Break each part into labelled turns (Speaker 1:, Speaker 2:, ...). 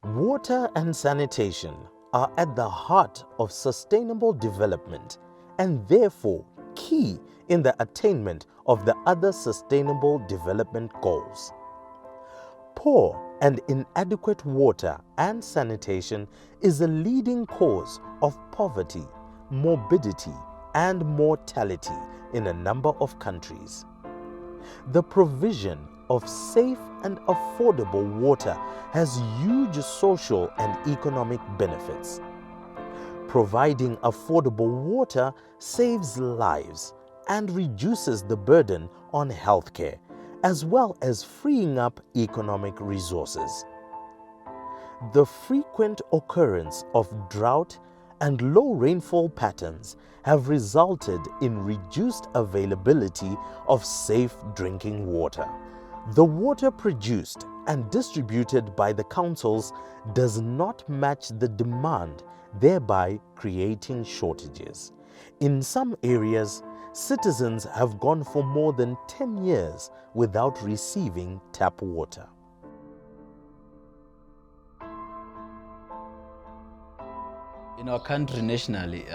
Speaker 1: Water and sanitation are at the heart of sustainable development and therefore key in the attainment of the other sustainable development goals. Poor and inadequate water and sanitation is a leading cause of poverty, morbidity, and mortality in a number of countries. The provision of safe and affordable water has huge social and economic benefits. Providing affordable water saves lives and reduces the burden on healthcare, as well as freeing up economic resources. The frequent occurrence of drought and low rainfall patterns have resulted in reduced availability of safe drinking water. The water produced and distributed by the councils does not match the demand, thereby creating shortages. In some areas, citizens have gone for more than 10 years without receiving tap water.
Speaker 2: In our country nationally,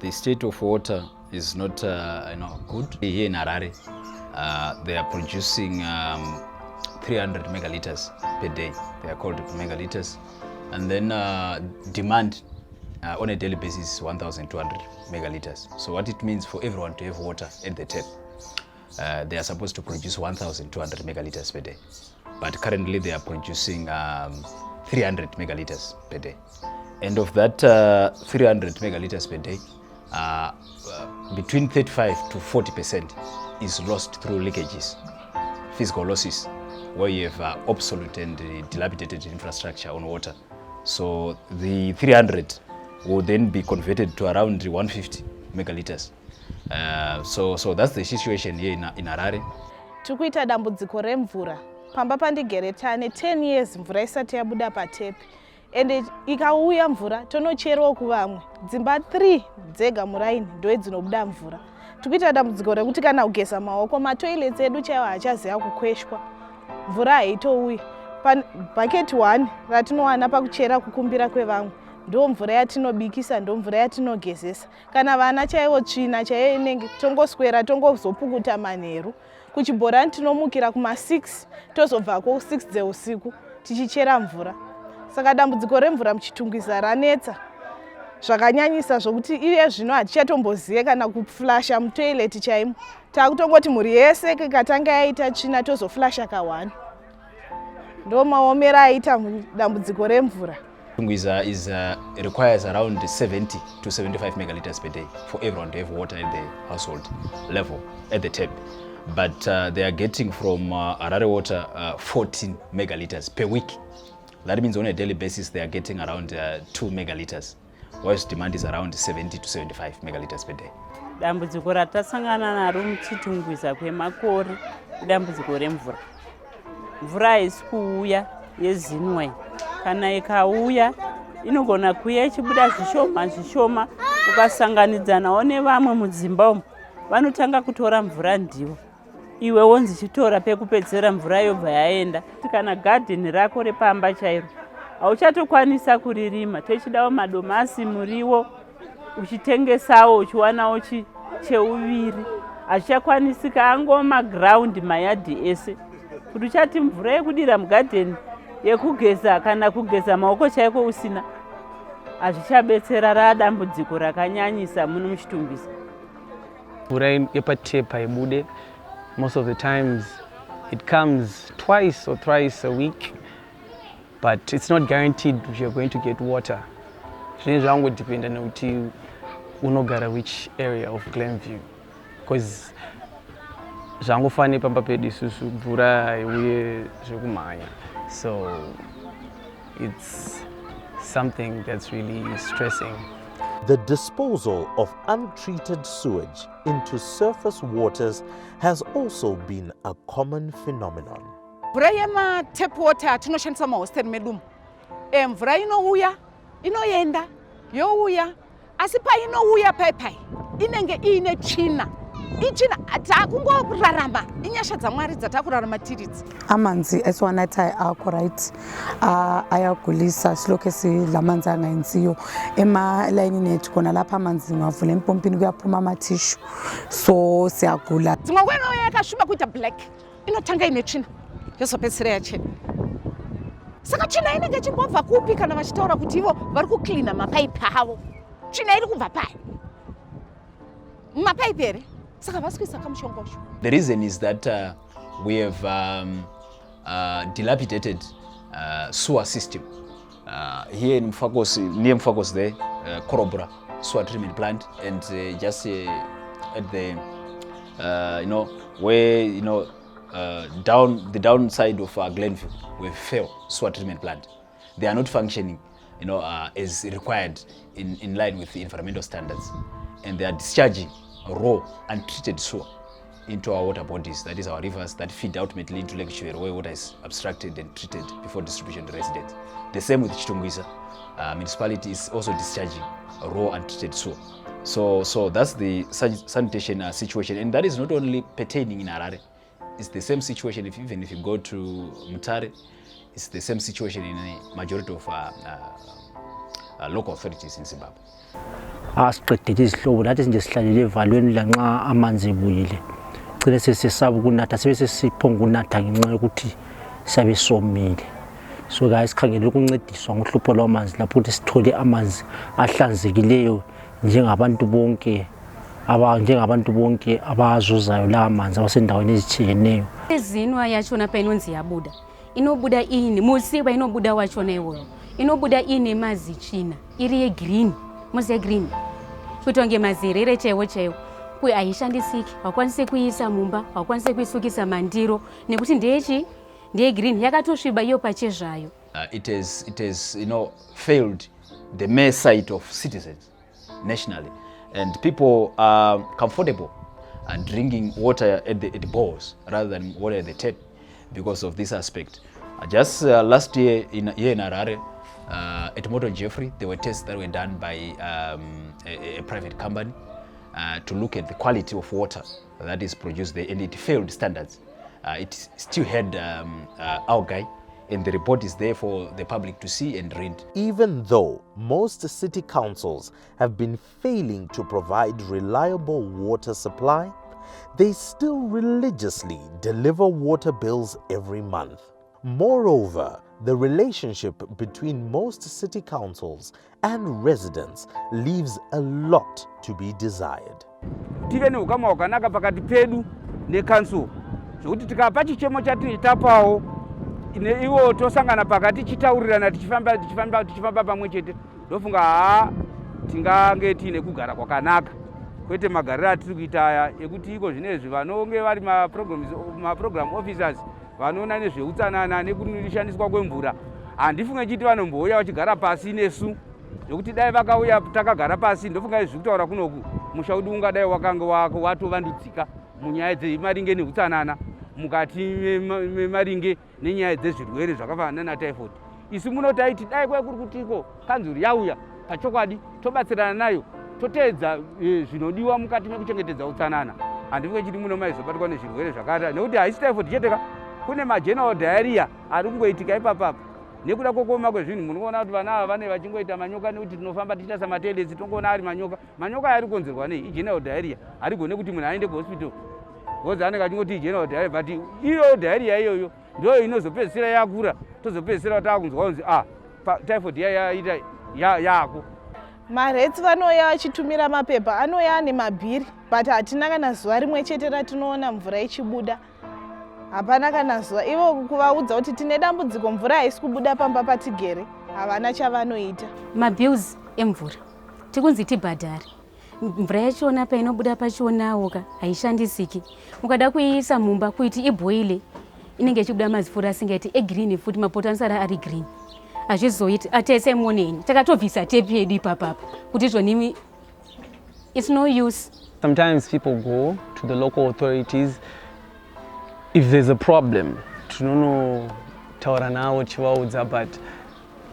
Speaker 2: the state of water is not good. Here in Harare, they are producing 300 megaliters per day. They are called megaliters. And then demand on a daily basis is 1,200 megaliters. So what it means for everyone to have water at the tap, they are supposed to produce 1,200 megaliters per day. But currently they are producing 300 megaliters per day. And of that 300 megaliters per day, between 35 to 40% is lost through leakages, physical losses, where you have obsolete and dilapidated infrastructure on water. So the 300 will then be converted to around 150 megaliters. So that's the situation here in Harare.
Speaker 3: Tukuita dambudziko remvura. Pamba pandigere tane 10 years mvura isati yabuda patepi. Ende ikauya mvura tonocherwa kuvamwe. Dzimba 3 dzega muraini ndo dzinobuda mvura. Tukuita dambudziko rekuti kana kugeza maoko matoilets edu chaiwo hachaziva kukweshwa. Mvura haitouyi. Bucket 1 ratinowana pakuchera kukumbira kwevamwe. Ndo mvura yatinobikisa, ndo mvura yatinogezesa. Kana vana chaiwo tsvina chaiyo inenge tongoswera tongozopukuta manheru. Kuchibhorani tinomukira kuma 6 tozobvako 6 dzeusiku tichichera mvura. Saka dambudziko remvura muchitungwiza ranetsa zvakanyanyisa zvokuti iye zvino hatichatombozive kana kuflasha mutoileti chaimo. Takutongoti mhuri yese ikatanga yaita tsvina tozoflasha ka1. Ndo maomero aita dambudziko remvura.
Speaker 2: Tungwiza requires around 70 to 75 megaliters per day for everyone to have water at the household level, at the tap. But they are getting from Harare Water 14 megaliters per week. That means on a daily basis they are getting around 2 megaliters, whereas demand is around 70 to 75 megaliters per day.
Speaker 4: Dambudziko ratasangana naro muchitungwiza kwemakore dambudziko remvura. Mvura haisi kuuya yezinwai. Kana ikauya inogona kuuya ichibuda zvishoma ukasanganidzanawo nevamwe mudzimba umo vanotanga kutora mvura ndivo. Iwe wonzi chitora pekupedzera mvura yobva yaenda. Kana garden rako repamba chairo hauchatokwanisa kuririma. Tochidawo madomasi, muriwo, uchitengesawo uchiwanawo cheuviri. Hazvichakwanisika angoma ground mayadhi ese. Kuti uchati mvura yekudira mugarden yekugeza kana kugeza maoko chaiko usina, hazvichabetsera radambudziko rakanyanyisa muno muchitungwiza.
Speaker 5: Mvura yepatepa ibude. Most of the times it comes twice or thrice a week, but it's not guaranteed you're going to get water. Zvine zvangodependa nekuti unogara which area of Glenview, because zvangofane pamba pedu isusu mvura haiuye zvekumhanya. So it's something that's really stressing.
Speaker 1: The disposal of untreated sewage into surface waters has also been a common phenomenon.
Speaker 6: Mvura yema-tap water tinoshandisa mahostel medu. Mvura inouya, inoenda, youya, asi painouya pai inenge ine tsvina. ichina takungorarama inyasha dzamwari dzatakurarama tiridzi.
Speaker 7: Amanzi esiwanathayo akho right, ayagulisa silokhu sidla amanzi angayenziyo emalayinini ethu khona lapha amanzi ngavula empompini kuyaphuma amathishu, so siyagula.
Speaker 6: Dzimwe kweno yakasviba kuita black inotanga ine tsvina yozopedzisira yachena. Saka tsvina inenge ichimbobva kupi kana vachitaura kuti ivo vari kuklina mapaipi avo? Tsvina iri kubva pai? Mapaipi here? Saka vasikuisa kamushongosho.
Speaker 2: The reason is that we have dilapidated sewer system. Here in Mfakos, near Mfakos there, Korobra sewer treatment plant, and just at the, where, down the downside of Glenview, we fail sewer treatment plant. They are not functioning, as required in line with the environmental standards, and they are discharging raw untreated sewer into our water bodies, that is our rivers, that feed ultimately into Lake Chivero, where water is abstracted and treated before distribution to residents. The same with Chitungwiza. Municipality is also discharging raw untreated sewer. So that's the sanitation situation, and that is not only pertaining in Harare. It's the same situation even if you go to Mutare. It's the same situation in a majority of local authorities in Zimbabwe.
Speaker 8: Asiqedile izihlobo lathi nje sihlalele evalweni lanxa amanzi ebuyile. Cile sesisaba ukunatha sibe sesiphonga ukunatha ngenxa yokuthi sabe somile. So guys sikhangele ukuncediswa ngohlupho lwamanzi lapho ukuthi sithole amanzi ahlanzekileyo njengabantu bonke abazuzayo la amanzi abasendaweni ezitshiyeneyo.
Speaker 9: Izinwa yachona pa inonzi yabuda. Inobuda ini musiba inobuda wachona iwoyo. Inobuda ini mazi china. Iri green. Muze green. Kutonge mazirere chewo. Kui aishandisiki. Wakwanise kuisa mumba, wakwanise kuisukisa mandiro. Nekuti ndiye green yakatosviba iyo pachezvayo.
Speaker 2: It has failed the mere sight of citizens nationally, and people are comfortable drinking water at the bores rather than water at the tap because of this aspect. Just last year here in Harare, at Moto Jeffrey, there were tests that were done by a private company to look at the quality of water that is produced there, and it failed standards. It still had algae, and the report is there for the public to see and read.
Speaker 1: Even though most city councils have been failing to provide reliable water supply, they still religiously deliver water bills every month. Moreover, the relationship between most city councils and residents leaves a lot to be desired.
Speaker 10: Tive neukama hwakanaka pakati pedu necouncil zvokuti tikapa chichemo chatinoitapawo ivo tosangana pakati tichitaurirana tichifamba pamwe chete ndofunga tingange tiine kugara kwakanaka kwete magariro atiri kuita aya ekuti iko zvinezvi vanonge vari maprogram officers vanoona nezveutsanana nekurishandiswa kwemvura handifunge chiti vanombouya vachigara pasi nesu zvokuti dai vakauya takagara pasi ndofunga izvi kutaura kunoku musha wedu ungadai wakanga watovandudzika munyaya dzemaringe neutsanana mukati memaringe nenyaya dzezvirwere zvakafanana natyphoid. Isi munotaiti dai kwekuri kutiko kanzuri yauya pachokwadi tobatsirana nayo toteedza zvinodiwa mukati mekuchengetedza utsanana handifunge chiti muno maizobatwa nezvirwere zvakata nekuti haisi typhoid cheteka kune mageneral diarrhea ari kungoitika ipapapa nekuda kwokoma kwezvinhu munoona kuti vana ava vane vachingoita manyoka nekuti tinofamba tichitasa matelesi tongoona ari manyoka ari konzerwa nei igeneral diarrhea harigone kuti munhu aende kuhospital because anenge achingoti igeneral diarrhea but iyo diarrhea iyoyo ndo inozopedzisira yakura tozopedzisira takunzwa kunzi typhoid yaita yako.
Speaker 3: Maretsi vanoya vachitumira mapepa anoya ane mabhiri but hatina kana zuva rimwe chete ratinoona mvura ichibuda. Hapana kana zuva ivo kuvaudza kuti tine dambudziko mvura haisi kubuda pamba patigere havana chavanoita.
Speaker 9: Mabills emvura tikunzi tibhadhari mvura yachona painobuda pachonawoka haishandisiki mukada kuiisa mumba kuti ibhoile inenge ichibuda mazifura asingaiti egreen futi mapoto anosara ari green hazvizoiti atese moneni takatobvisa tepi yedu ipapapa kuti zvonimi it's no use.
Speaker 5: Sometimes people go to the local authorities if there's a problem tinonotaura navo tichivaudza, but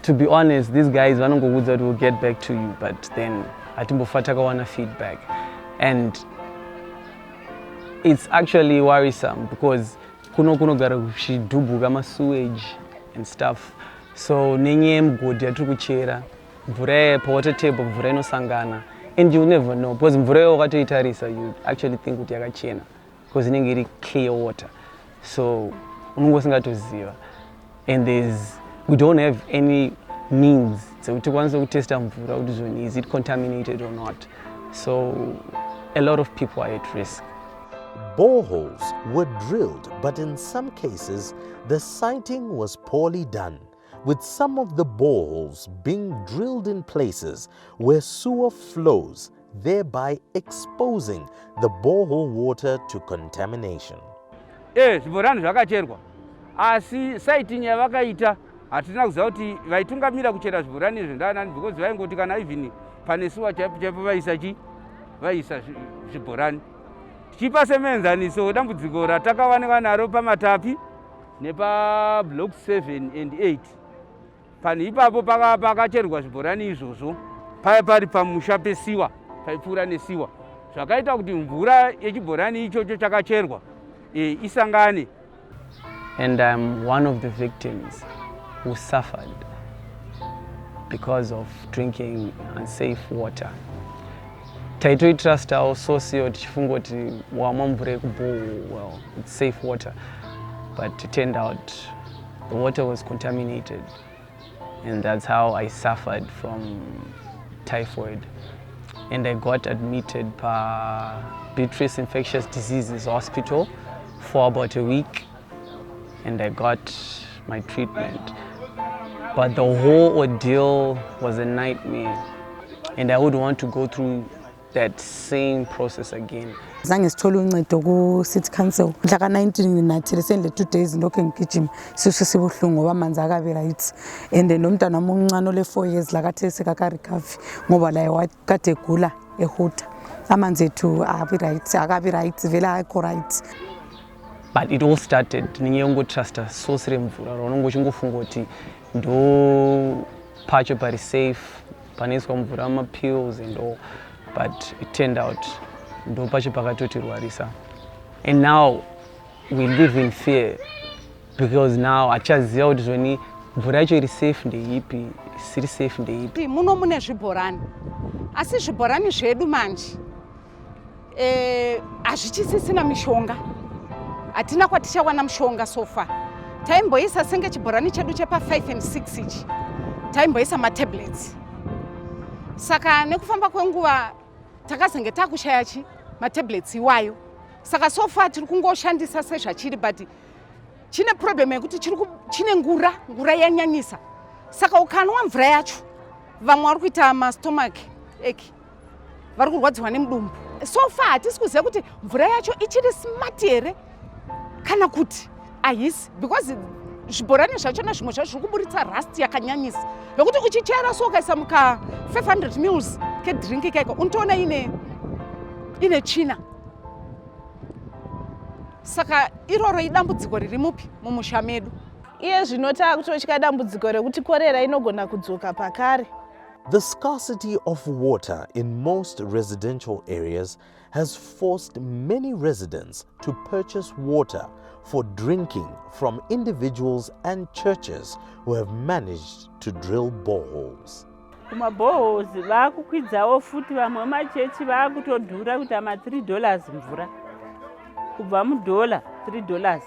Speaker 5: to be honest these guys vanongoudza kuti we'll get back to you, but then hatimbofa takawana feedback, and It's actually worrisome because kunogara kuchidhubhuka masewage and stuff. So nenye mgodhi yatiri kuchera mvura pawater table mvura inosangana, and you never know because mvura wakatoitarisa you actually think kuti yakachena because inenge iri clear water, so unongosingatoziva. And we don't have any means so tikwanise kutesta mvura kuti zvoni is it contaminated or not, so a lot of people are at risk.
Speaker 1: Boreholes were drilled, but in some cases, the siting was poorly done, with some of the boreholes being drilled in places where sewer flows, thereby exposing the borehole water to contamination.
Speaker 10: Zvibhorani zvakacherwa, asi siting yavakaita hatina kuziva kuti vaitungamira kuchera zvibhorani izvi ndaanani, because vaingoti kana even pane sewer chaipo vaisa zvibhorani. Tichipa semenzaniso dambudziko ratakawanikwa naro paMatapi nepaBlock 7 and 8. Pani ipapo pakacherwa zvibhorani izvozvo paya pari pamusha pesiwa, paipfuura nesiwa, zvakaita kuti mvura yechibhorani ichocho chakacherwa isangane.
Speaker 5: And I'm one of the victims who suffered because of drinking unsafe water. Taitoitrasta socio tichifunga kuti wamwa mvura yekuborehole, well, it's safe water, but it turned out the water was contaminated, and that's how I suffered from typhoid. And I got admitted to Beatrice Infectious Diseases Hospital for about a week, and I got my treatment. But the whole ordeal was a nightmare, and I would want to go through that same process again.
Speaker 7: Zange sithole uncedo ku City Council. Mhla ka-19 nathi recently 2 days ndokho ngigijima sisu sibuhlungu ngoba amanzi akabi right, and nomntana wami omncane ole 4 years lakathe sekaka-recovery ngoba laye wakade egula ehuta. Amanzi ethu akabi right vele akho right.
Speaker 5: But it all started ninye ungotrasta source remvura ronongochingofunga kuti ndo pacho pari safe paniswa mvura amapills and all, but it turned out ndo pacho pakatotirwarisa. And now we live in fear because now achaziva kuti zvoni mvura yacho iri safe ndeipi, isiri safe ndeipi.
Speaker 6: Muno mune zvibhorani, asi zvibhorani zvedu manje hazvichisisina mishonga. Hatina kwatichawana mishonga so far. Taimboisa senge chibhorani chedu chepa 5 and 6 ichi, taimboisa matablets. Saka nekufamba kwenguva takazenge takushaya matablets iwayo. Saka so far tiri kungoshandisa sezvachiri, but chine problem yekuti chine ngura yanyanyisa. Saka ukanwa mvura yacho vamwe vari kuita mastomach ache, vari kurwadziwa nemudumbu. So far hatisi kuziva kuti mvura yacho ichiri smart here kana kuti haisi, because zvibhorani zvachona zvimwe zvacho zviri kuburitsa rust yakanyanyisa yokuti uchichera so ukaisa muka 500 mils kedrink kaiko unotoona ine tsvina. Saka iroro idambudziko riri mupi mumusha medu.
Speaker 3: Iye zvino taakutotya dambudziko rekuti korera inogona kudzoka pakare.
Speaker 1: The scarcity of water in most residential areas has forced many residents to purchase water for drinking from individuals and churches who have managed to drill boreholes.
Speaker 4: Kumaboreholes vakukwidzawo futi vamwe machechi vakutodhura kuti $3 mvura. Kubva $1 $3.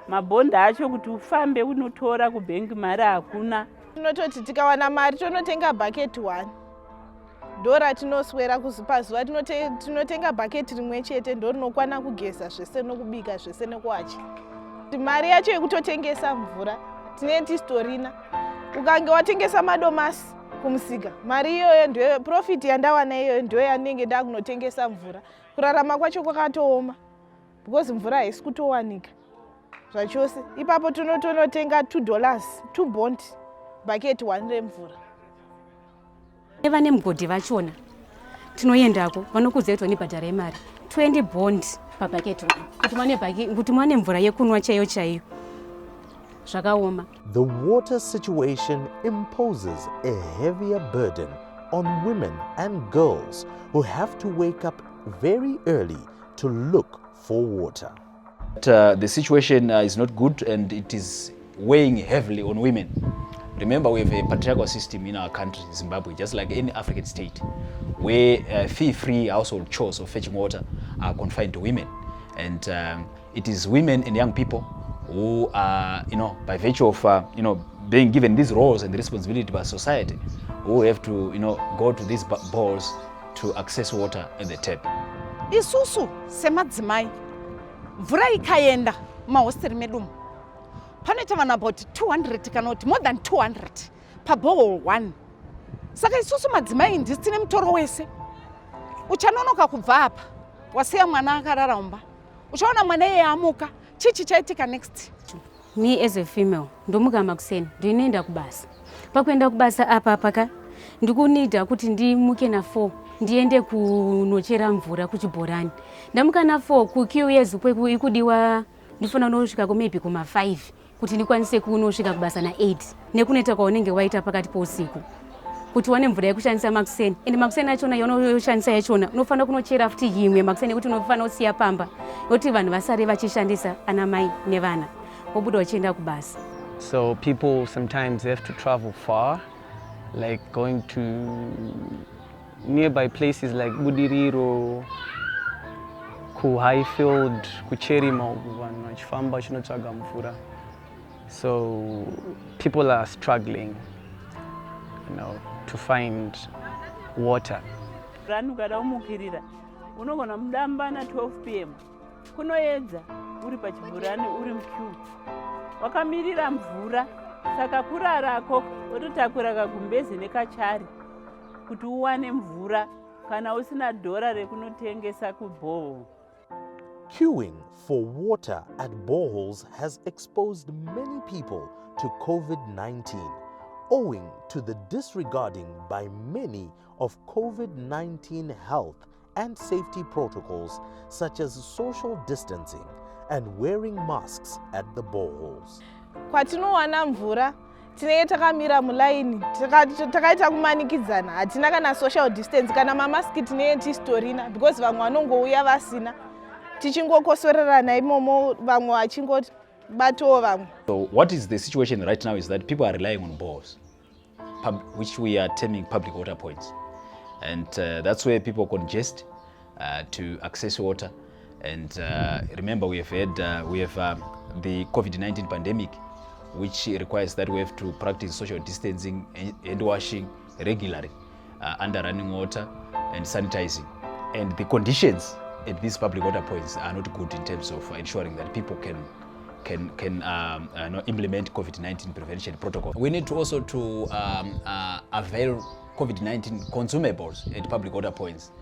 Speaker 4: Mabhondi acho kuti ufambe unotora kubhengi mari hakuna.
Speaker 3: Tinototi tikawana mari tonotenga bucket 1. Ndora tinoswera pazuva tinotenga bucket rimwe chete ndorinokwana kugeza zvese nokubika zvese nekuwacha. Mari yacho yekutotengesa mvura tine tistorina. Ukange watengesa madomasi kumusika, mari iyoyo ndio profit yandawana iyoyo ndio yanenge ndakunotengesa mvura. Kurarama kwacho kwakatooma because mvura haisi kutowanika zvachose. Ipapo tonotenga $2, 2 bond bucket 1 remvura.
Speaker 9: Vane mugodhi vachona tinoendako vanokuudza kuti vanibhadhara imari 20 bond pabhaketi kuti mwane mvura yekunwa chaiyo chaiyo. Zvakaoma.
Speaker 1: The water situation imposes a heavier burden on women and girls who have to wake up very early to look for water.
Speaker 2: The situation is not good, and it is weighing heavily on women. Remember, we have a patriarchal system in our country, Zimbabwe, just like any African state, where fee-free household chores of fetching water are confined to women. And it is women and young people who are, by virtue of, being given these roles and responsibility by society, who have to, go to these bowls to access water at the tap.
Speaker 6: isusu semadzimai mvura ikaenda mahosteri medu panoita vanhu about 200 kana kuti more than 200 pabohol 1. Saka isusu madzimai ndisi tine mutoro wese. Uchanonoka kubva apa wasiya mwana akarara mumba, uchaona mwana iye amuka, chichi chaitika next.
Speaker 9: Me as a female ndomuka makuseni ndinoenda kubasa. Pakuenda kubasa apa paka ndikunida kuti ndimuke na 4 ndiende kunochera mvura kuchibhorani. Ndamuka na 4 kukiu yeZimbabwe ikudiwa ndifuna nosvika ko maybe kuma 5 kuti ndikwanise kunosvika kubasa na 8 nekunoita kwaunenge waita pakati pousiku kuti wane mvura yekushandisa makuseni. Ende makuseni achona yaunoshandisa yachona unofanira kunochera futi yimwe makuseni kuti unofanira kusiya pamba yoti vanhu vasare vachishandisa ana mai nevana vobuda vachienda kubasa.
Speaker 5: So people sometimes have to travel far, like going to nearby places like Budiriro, ku Highfield, ku Cherima, vachifamba chinotsvaga mvura. So people are struggling, to find water.
Speaker 4: Ranu kada umukirira unogona mudamba na 12 p.m. kunoedza uri pachibhurani uri mqueue wakamirira mvura, saka kurarako wototakura kagumbezi nekachari kuti uwane mvura kana usina dhora rekunotengesa kuboho.
Speaker 1: Queuing for water at boreholes has exposed many people to COVID-19, owing to the disregarding by many of COVID-19 health and safety protocols such as social distancing and wearing masks at the boreholes.
Speaker 3: Kwatinowana mvura tinenge takamira mulaini takaita kumanikidzana, hatina kana social distance kana mamaski tinenge tistorina because vamwe vanongouya vasina tichingokosorerana imomo vamwe vachingobatawo vamwe.
Speaker 2: So what is the situation right now is that people are relying on bores, which we are terming public water points, and that's where people congest to access water. And remember, we have the COVID-19 pandemic, which requires that we have to practice social distancing, hand washing regularly, under running water and sanitizing. And the conditions at these public water points are not good in terms of ensuring that people can implement COVID-19 prevention protocol. We need to also to avail COVID-19 consumables at public water points,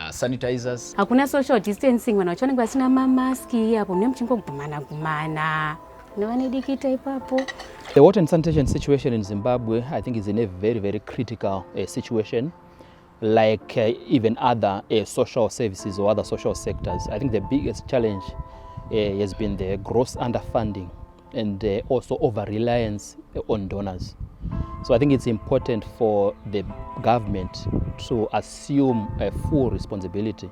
Speaker 2: sanitizers.
Speaker 9: Hakuna social distancing, vanhu vachonenge vasina mamaski apo mnemchingogumana novanidikita ipapo.
Speaker 11: The water and sanitation situation in Zimbabwe, I think, is in a very, very critical situation, like even other social services or other social sectors. I think the biggest challenge has been the gross underfunding and also over-reliance on donors. So I think it's important for the government to assume a full responsibility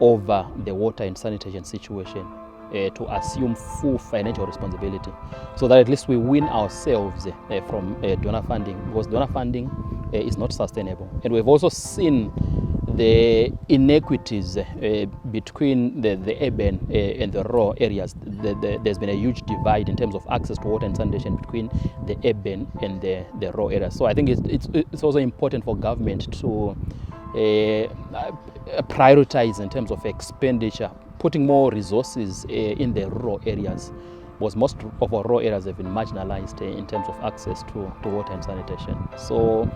Speaker 11: over the water and sanitation situation, to assume full financial responsibility, so that at least we win ourselves from donor funding, because donor funding is not sustainable. And we've also seen the inequities between the urban and the rural areas. There's been a huge divide in terms of access to water and sanitation between the urban and the rural areas. So I think it's also important for government to prioritize in terms of expenditure, putting more resources in the rural areas, because most of our rural areas have been marginalized in terms of access to water and sanitation. So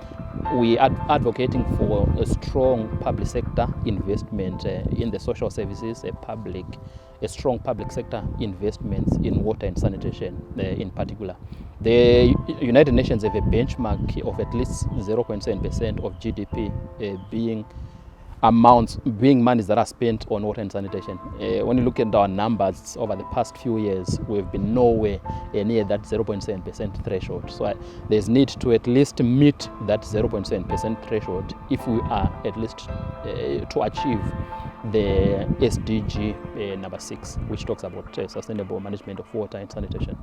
Speaker 11: we are advocating for a strong public sector investment in the social services, a strong public sector investments in water and sanitation in particular. The United Nations have a benchmark of at least 0.7% of GDP being monies that are spent on water and sanitation. When you look at our numbers over the past few years, we've been nowhere near that 0.7% threshold. So there's need to at least meet that 0.7% threshold if we are at least to achieve the SDG number 6, which talks about sustainable management of water and sanitation.